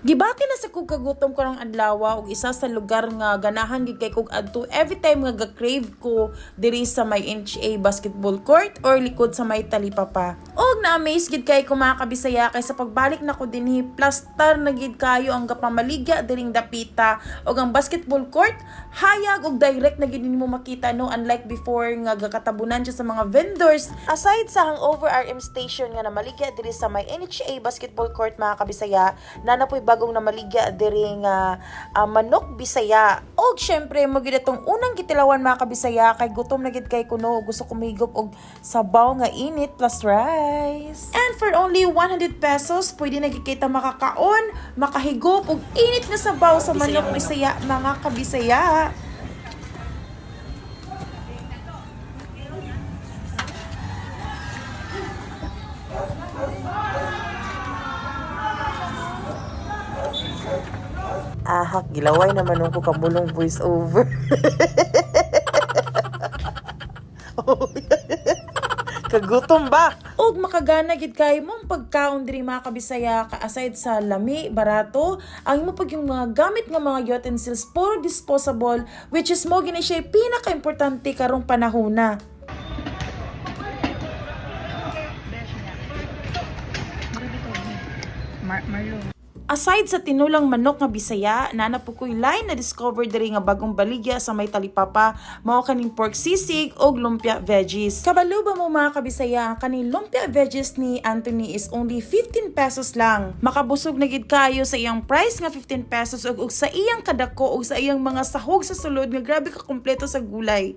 Gibati na sa kog kagutom karong adlaw og isa sa lugar nga ganahan gid kay kog adto every time nga ga-crave ko diri sa may NHA basketball court or likod sa may talipapa. Og na-amaze gid kay ko mga kabisaya kay sa pagbalik na ko dinhi plaster na gid kayo ang gapamaligya diring dapita og ang basketball court hayag og direct na gid nimo makita no, unlike before nga gakatabunan siya sa mga vendors. Aside sa hangover RM station nga namaligya diri sa may NHA basketball court mga kabisaya, nanapoy bagong namaligya diri nga manok Bisaya. Og syempre mo gid atong unang gitilawan mga kabisaya kay gutom na gid kay kuno, gusto ko mahigop og sabaw nga init plus rice. And for only 100 pesos pwede na gid kita makakaon, makahigop og init nga sabaw sa manok Bisaya mga kabisaya. Ahak, gilaway naman nung ko kamulong voice over. Kagutom ba? Og makagana gid kay mong pagkaon diri mga kabisaya ka aside sa lami, barato, ang imo pag yung mga gamit nga mga utensils puro disposable, which is mo gini siya pinaka-importante karong panahona. Aside sa tinulang manok nga Bisaya, nanapukoy line na discover diri nga bagong baligya sa may talipapa, mao kaning pork sisig og lumpia veggies. Kabalo ba mo mga kabisaya, kaning lumpia veggies ni Anthony is only 15 pesos lang. Makabusog na gid kayo sa iyang price nga 15 pesos og sa iyang kadako og sa iyang mga sahog sa sulod nga grabe ka kompleto sa gulay.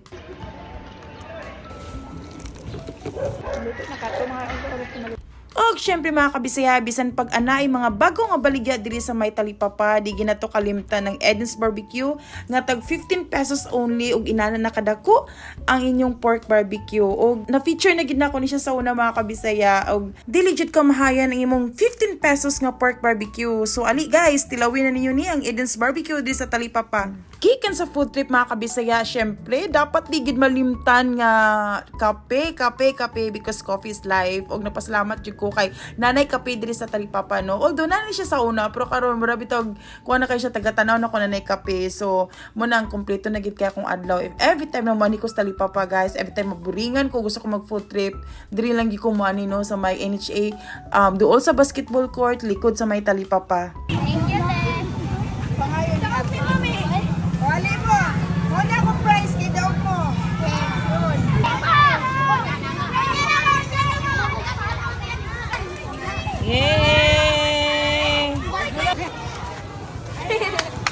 Og syempre mga kabisaya, bisan pag anay mga bagong nga baligya diri sa may talipapa, di ginato kalimtan ng Eden's Barbecue nga tag 15 pesos only og inana nakadako ang inyong pork barbecue. Og na-feature na gid nako ni siya sa una mga kabisaya og di legit kamahayan ang imong 15 pesos nga pork barbecue. So ali guys, tilawin na ninyo ni ang Eden's Barbecue diri sa talipapa. Gikan sa food trip mga kabisaya, syempre dapat di gid malimtan nga kape because coffee is life. Og napasalamat jud ko kay nanay kape diri sa talipapa no. Although nanay siya sa una pero karon mura bitog kuha na kay siya taga-tanaw na ko nanay kape. So mo nang kompleto na gid kay akong adlaw. If every time na mani ko sa talipapa guys, every time maburingan ko gusto ko mag food trip, diri lang gi ko mani no sa may NHA duol sa basketball court likod sa may talipapa. Thank you, Ted. Pangayon ni Ate Mami. Wali mo. Wala akong price. Kidaw mo. Yay!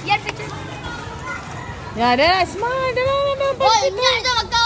Yan, picture. Ya, dah smile, dah. Hoy, hindi na magkaon.